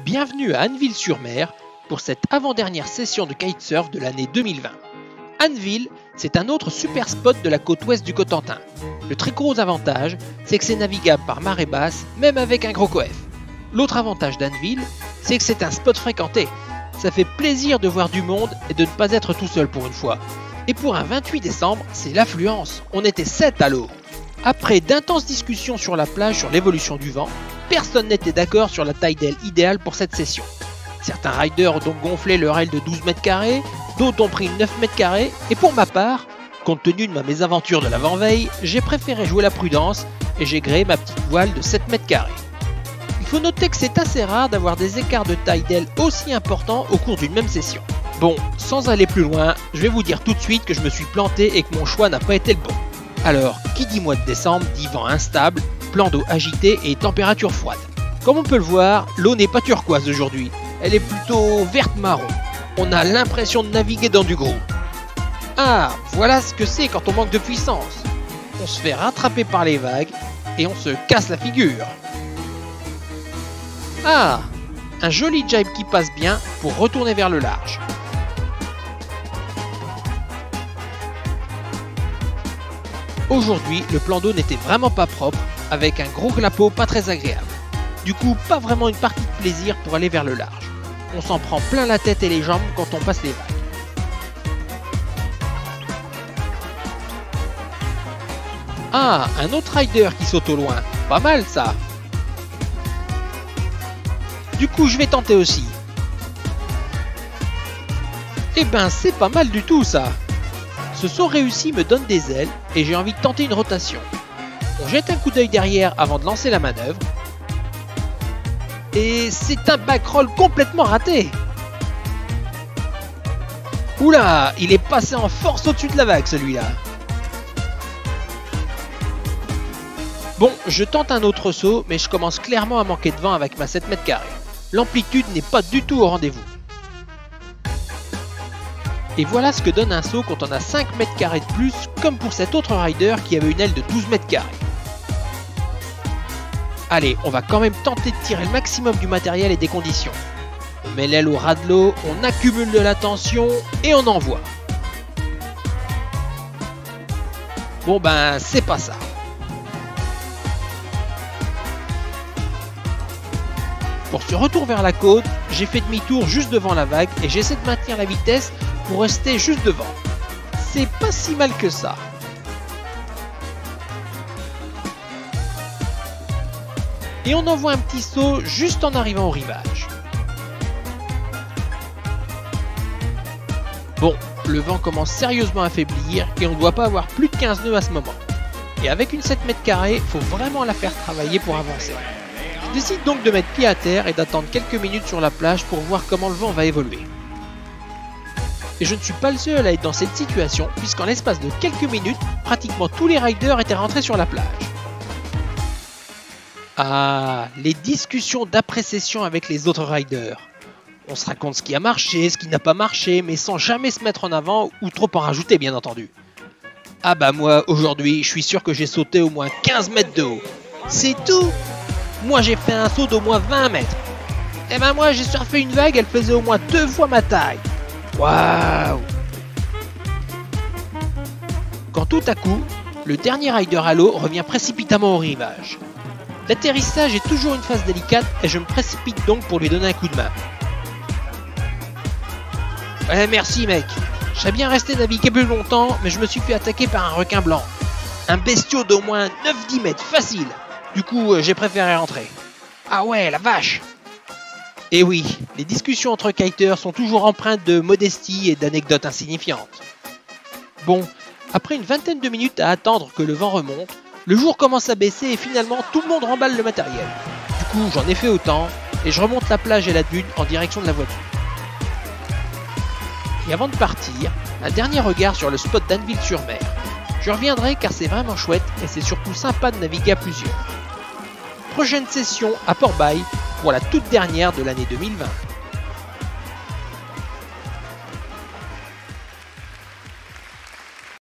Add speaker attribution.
Speaker 1: Bienvenue à Anneville-sur-Mer pour cette avant-dernière session de kitesurf de l'année 2020. Anneville, c'est un autre super spot de la côte ouest du Cotentin. Le très gros avantage, c'est que c'est navigable par marée basse, même avec un gros coef. L'autre avantage d'Anneville, c'est que c'est un spot fréquenté. Ça fait plaisir de voir du monde et de ne pas être tout seul pour une fois. Et pour un 28 décembre, c'est l'affluence. On était 7 à l'eau. Après d'intenses discussions sur la plage sur l'évolution du vent, personne n'était d'accord sur la taille d'aile idéale pour cette session. Certains riders ont donc gonflé leur aile de 12 mètres carrés, d'autres ont pris 9 mètres carrés, et pour ma part, compte tenu de ma mésaventure de l'avant-veille, j'ai préféré jouer la prudence et j'ai gréé ma petite voile de 7 mètres carrés. Il faut noter que c'est assez rare d'avoir des écarts de taille d'aile aussi importants au cours d'une même session. Bon, sans aller plus loin, je vais vous dire tout de suite que je me suis planté et que mon choix n'a pas été le bon. Alors, qui dit mois de décembre dit vent instable, plan d'eau agité et température froide. Comme on peut le voir, l'eau n'est pas turquoise aujourd'hui, elle est plutôt verte-marron. On a l'impression de naviguer dans du gros. Ah, voilà ce que c'est quand on manque de puissance. On se fait rattraper par les vagues et on se casse la figure. Ah, un joli jibe qui passe bien pour retourner vers le large. Aujourd'hui, le plan d'eau n'était vraiment pas propre, avec un gros clapot pas très agréable. Du coup, pas vraiment une partie de plaisir pour aller vers le large. On s'en prend plein la tête et les jambes quand on passe les vagues. Ah, un autre rider qui saute au loin. Pas mal ça. Du coup, je vais tenter aussi. Eh ben, c'est pas mal du tout ça. Ce saut réussi me donne des ailes et j'ai envie de tenter une rotation. On jette un coup d'œil derrière avant de lancer la manœuvre. Et c'est un backroll complètement raté. Oula, il est passé en force au-dessus de la vague celui-là. Bon, je tente un autre saut, mais je commence clairement à manquer de vent avec ma 7 mètres carrés. L'amplitude n'est pas du tout au rendez-vous. Et voilà ce que donne un saut quand on a 5 mètres carrés de plus, comme pour cet autre rider qui avait une aile de 12 mètres carrés. Allez, on va quand même tenter de tirer le maximum du matériel et des conditions. On met l'aile au ras de l'eau, on accumule de la tension et on envoie. Bon ben, c'est pas ça. Pour ce retour vers la côte, j'ai fait demi-tour juste devant la vague et j'essaie de maintenir la vitesse pour rester juste devant. C'est pas si mal que ça. Et on envoie un petit saut juste en arrivant au rivage. Bon, le vent commence sérieusement à faiblir et on ne doit pas avoir plus de 15 nœuds à ce moment. Et avec une 7 mètres carrés, faut vraiment la faire travailler pour avancer. Je décide donc de mettre pied à terre et d'attendre quelques minutes sur la plage pour voir comment le vent va évoluer. Et je ne suis pas le seul à être dans cette situation, puisqu'en l'espace de quelques minutes, pratiquement tous les riders étaient rentrés sur la plage. Ah, les discussions d'après-session avec les autres riders. On se raconte ce qui a marché, ce qui n'a pas marché, mais sans jamais se mettre en avant ou trop en rajouter bien entendu. Ah bah moi, aujourd'hui, je suis sûr que j'ai sauté au moins 15 mètres de haut. C'est tout! Moi j'ai fait un saut d'au moins 20 mètres. Et ben moi j'ai surfé une vague, elle faisait au moins 2 fois ma taille. Waouh! Quand tout à coup, le dernier rider à l'eau revient précipitamment au rivage. L'atterrissage est toujours une phase délicate et je me précipite donc pour lui donner un coup de main. Ouais merci mec, je serais bien resté naviguer plus longtemps mais je me suis fait attaquer par un requin blanc. Un bestiau d'au moins 9-10 mètres facile. Du coup, j'ai préféré rentrer. Ah ouais, la vache! Et oui, les discussions entre kiters sont toujours empreintes de modestie et d'anecdotes insignifiantes. Bon, après une vingtaine de minutes à attendre que le vent remonte, le jour commence à baisser et finalement tout le monde remballe le matériel. Du coup, j'en ai fait autant et je remonte la plage et la dune en direction de la voiture. Et avant de partir, un dernier regard sur le spot d'Anneville-sur-Mer. Je reviendrai car c'est vraiment chouette et c'est surtout sympa de naviguer à plusieurs. Prochaine session à Port-Bail pour la toute dernière de l'année 2020.